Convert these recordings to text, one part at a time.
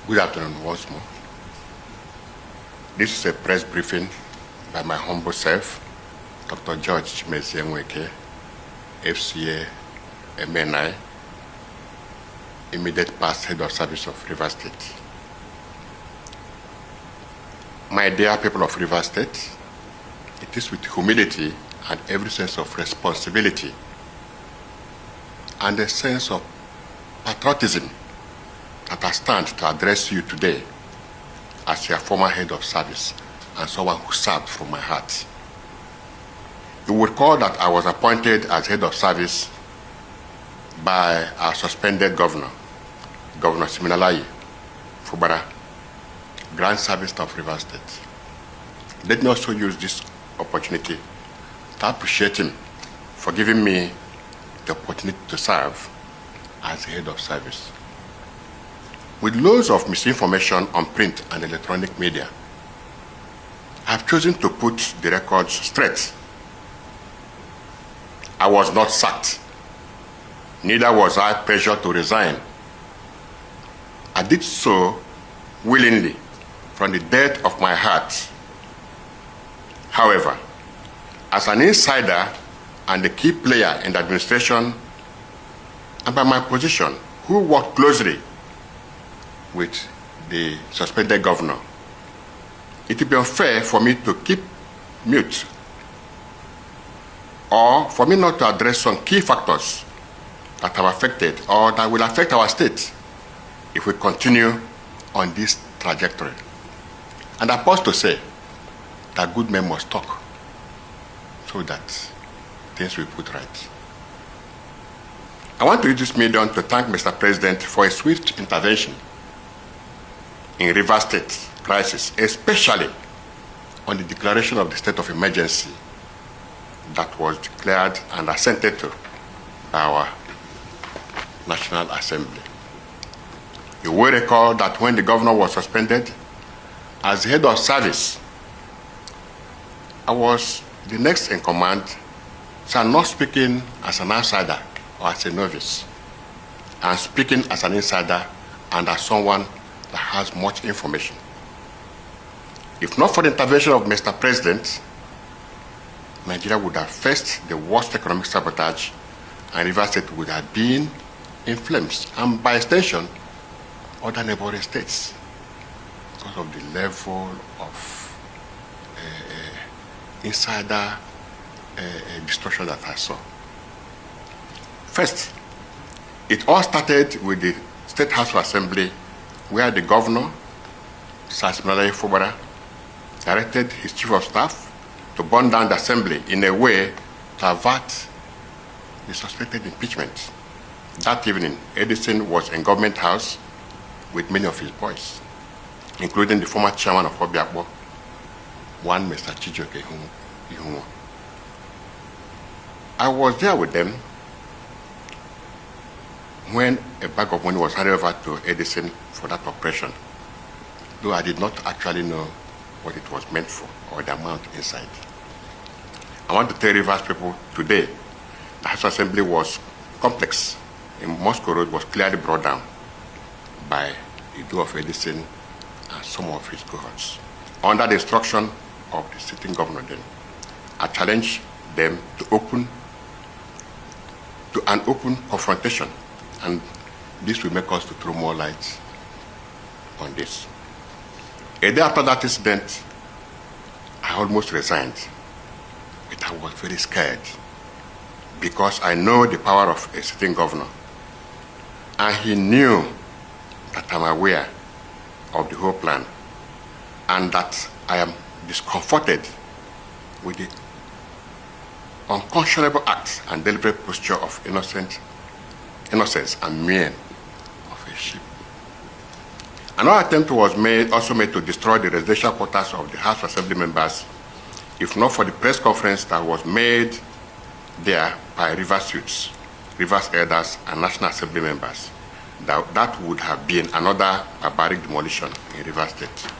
Good afternoon once more. This is a press briefing by my humble self, Dr. George Chimezie, FCA, MNI, immediate past head of service of Rivers State. My dear people of Rivers State, it is with humility and every sense of responsibility and a sense of patriotism that I stand to address you today as your former head of service and someone who served from my heart. You will recall that I was appointed as head of service by our suspended governor, Governor Siminalayi Fubara, Grand Service of Rivers State. Let me also use this opportunity to appreciate him for giving me the opportunity to serve as head of service. With loads of misinformation on print and electronic media, I've chosen to put the records straight. I was not sacked. Neither was I pressured to resign. I did so willingly from the depth of my heart. However, as an insider and a key player in the administration, and by my position, who worked closely with the suspended governor, it would be unfair for me to keep mute or for me not to address some key factors that have affected or that will affect our state if we continue on this trajectory. And I pause to say that good men must talk so that things will put right. I want to use this medium to thank Mr. President for a swift intervention in Rivers State crisis, especially on the declaration of the state of emergency that was declared and assented to by our National Assembly. You will recall that when the governor was suspended, as head of service, I was the next in command, so I'm not speaking as an outsider or as a novice. I'm speaking as an insider and as someone that has much information. If not for the intervention of Mr. President, Nigeria would have faced the worst economic sabotage and Rivers State would have been in flames, and by extension, other neighboring states, because of the level of insider destruction that I saw. First, it all started with the State House of Assembly, where the governor, Sir Siminalayi Fubara, directed his chief of staff to burn down the assembly in a way to avert the suspected impeachment. That evening, Edison was in Government House with many of his boys, including the former chairman of Obiakpo, one Mr. Chijioke Ihunwo. I was there with them when a bag of money was handed over to Edison for that operation, though I did not actually know what it was meant for or the amount inside. I want to tell Rivers people today, the House Assembly was complex. In Moscow Road was clearly brought down by the do of Edison and some of his cohorts. Under the instruction of the sitting governor then, I challenged them to an open confrontation, and this will make us to throw more light on this. A day after that incident, I almost resigned, but I was very scared because I know the power of a sitting governor, and he knew that I'm aware of the whole plan and that I am discomforted with the unconscionable acts and deliberate posture of innocence and mien of a sheep. Another attempt was also made to destroy the residential quarters of the House Assembly members, if not for the press conference that was made there by Rivers youths, Rivers elders, and National Assembly members. That would have been another barbaric demolition in Rivers State.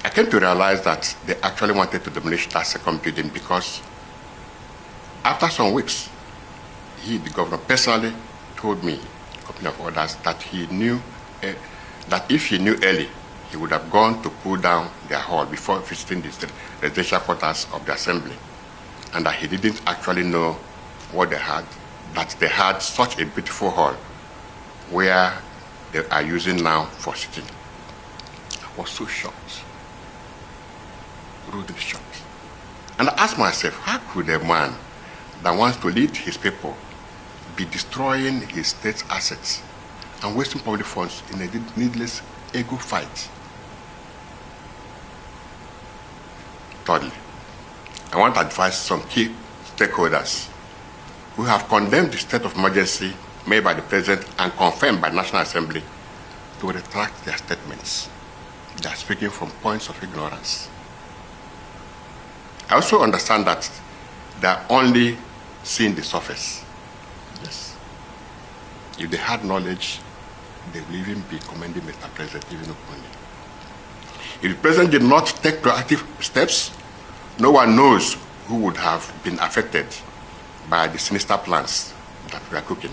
I came to realize that they actually wanted to demolish that second building because after some weeks, he, the governor, personally told me, company of others that he knew that if he knew early, he would have gone to pull down their hall before visiting the residential quarters of the assembly, and that he didn't actually know what they had, that they had such a beautiful hall where they are using now for sitting. I was so shocked, rudely shocked. And I asked myself, how could a man that wants to lead his people be destroying his state's assets and wasting public funds in a needless ego fight? Thirdly, I want to advise some key stakeholders who have condemned the state of emergency made by the President and confirmed by the National Assembly to retract their statements. They are speaking from points of ignorance. I also understand that they are only seeing the surface. Yes. If they had knowledge, they will even be commending Mr. President even openly. If the President did not take proactive steps, no one knows who would have been affected by the sinister plans that we are cooking.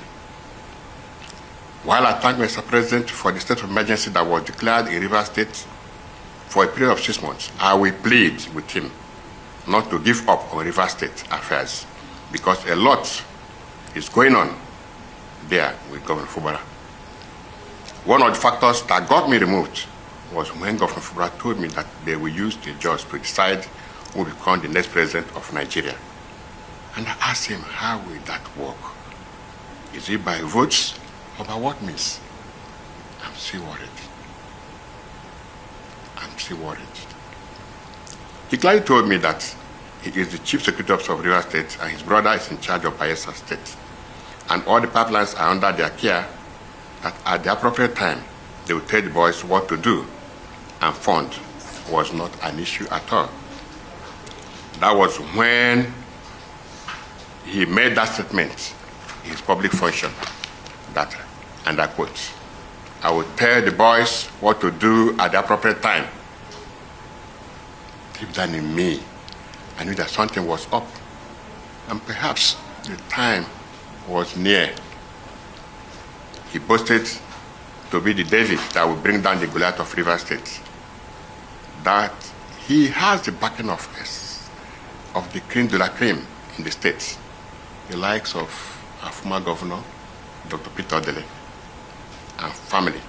While I thank Mr. President for the state of emergency that was declared in Rivers State for a period of 6 months, I will plead with him not to give up on Rivers State affairs, because a lot is going on there with Governor Fubara. One of the factors that got me removed was when Governor Fubara told me that they will use the judge to decide who will become the next president of Nigeria. And I asked him, how will that work? Is it by votes or by what means? I'm still worried. I'm still worried. He clearly told me that he is the chief security officer of Rivers State and his brother is in charge of Bayelsa State. And all the pipelines are under their care, that at the appropriate time, they will tell the boys what to do, and fund was not an issue at all. That was when he made that statement in his public function, that, and I quote, I will tell the boys what to do at the appropriate time. Deep down in me, I knew that something was up, and perhaps the time was near. He boasted to be the David that will bring down the Goliath of Rivers State, that he has the backing of the creme de la creme in the state, the likes of our former governor, Dr. Peter Odele, and family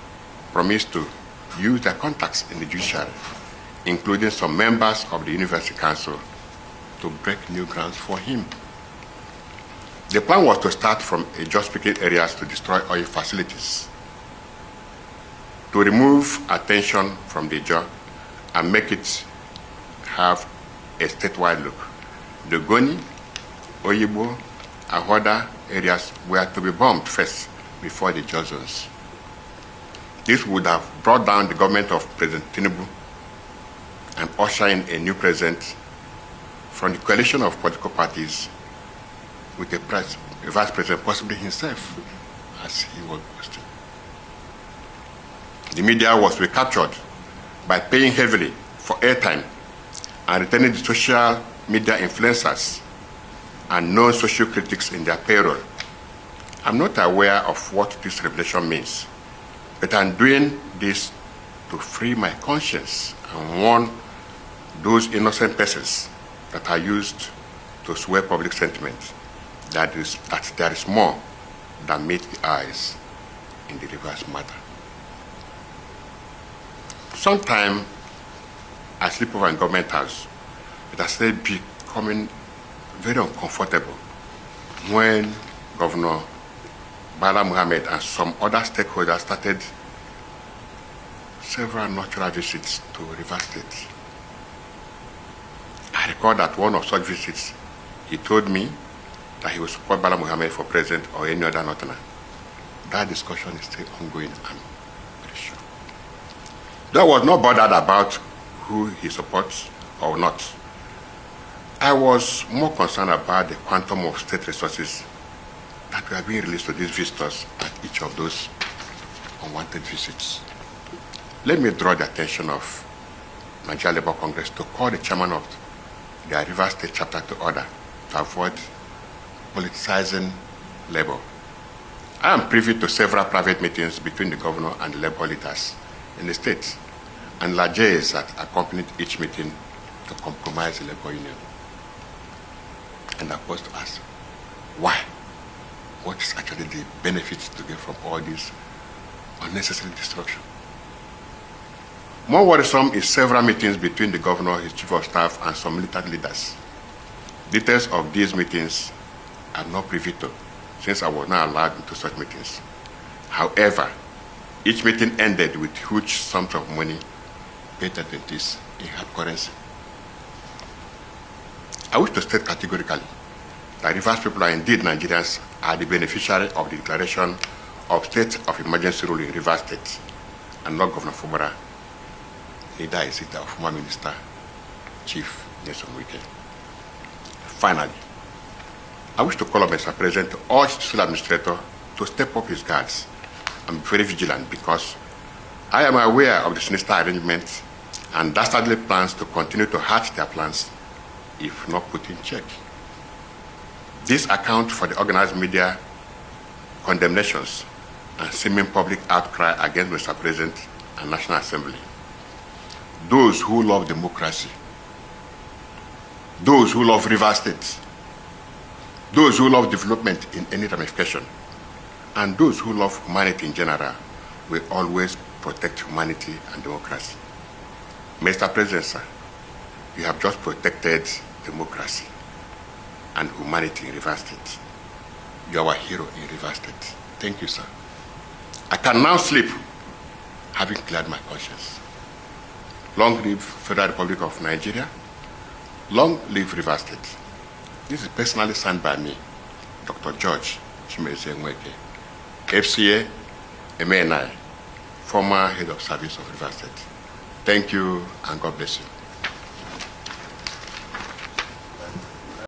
promised to use their contacts in the judiciary, including some members of the University Council, to break new grounds for him. The plan was to start from just-speaking areas to destroy oil facilities, to remove attention from the jaw and make it have a statewide look. The Goni, Oyibo, and other areas were to be bombed first before the jaw zones. This would have brought down the government of President Tinubu and usher in a new president from the coalition of political parties with a vice president, possibly himself, as he was posted. The media was recaptured by paying heavily for airtime and retaining the social media influencers and known social critics in their payroll. I'm not aware of what this revelation means, but I'm doing this to free my conscience and warn those innocent persons that are used to sway public sentiment that there is more than meets the eyes in the Rivers matter. Sometime I sleep over in government house, it has started becoming very uncomfortable when Governor Bala Muhammad and some other stakeholders started several natural visits to Rivers State. I recall that one of such visits, he told me that he would support Bala Muhammad for president or any other northerner. That discussion is still ongoing, I'm pretty sure. Though I was not bothered about who he supports or not, I was more concerned about the quantum of state resources that were being released to these visitors at each of those unwanted visits. Let me draw the attention of Nigeria Labour Congress to call the chairman of the Rivers State chapter to order to avoid politicizing labor I am privy to several private meetings between the governor and the labor leaders in the state, and largesse that accompanied each meeting to compromise the labor union. And I was to ask, why? What is actually the benefit to get from all this unnecessary destruction? More worrisome is several meetings between the governor, his chief of staff, and some military leaders. Details of these meetings are not privy to, since I was not allowed into such meetings. However, each meeting ended with huge sums of money paid attendees in hard currency. I wish to state categorically that Rivers people are indeed Nigerians, are the beneficiary of the declaration of state of emergency rule in Rivers State, and not Governor Fubara. Neither is it our former minister, Chief Nelson Wike. Finally, I wish to call on Mr. President to urge the civil administrator to step up his guards and be very vigilant, because I am aware of the sinister arrangements and dastardly plans to continue to hatch their plans if not put in check. This accounts for the organized media condemnations and seeming public outcry against Mr. President and National Assembly. Those who love democracy, those who love Rivers State, those who love development in any ramification, and those who love humanity in general will always protect humanity and democracy. Mr. President, sir, you have just protected democracy and humanity in Rivers State. You are our hero in Rivers State. Thank you, sir. I can now sleep having cleared my conscience. Long live Federal Republic of Nigeria. Long live Rivers State. This is personally signed by me, Dr. George Chimeze Nweke, FCA, MNI, former head of service of Rivers State. Thank you and God bless you.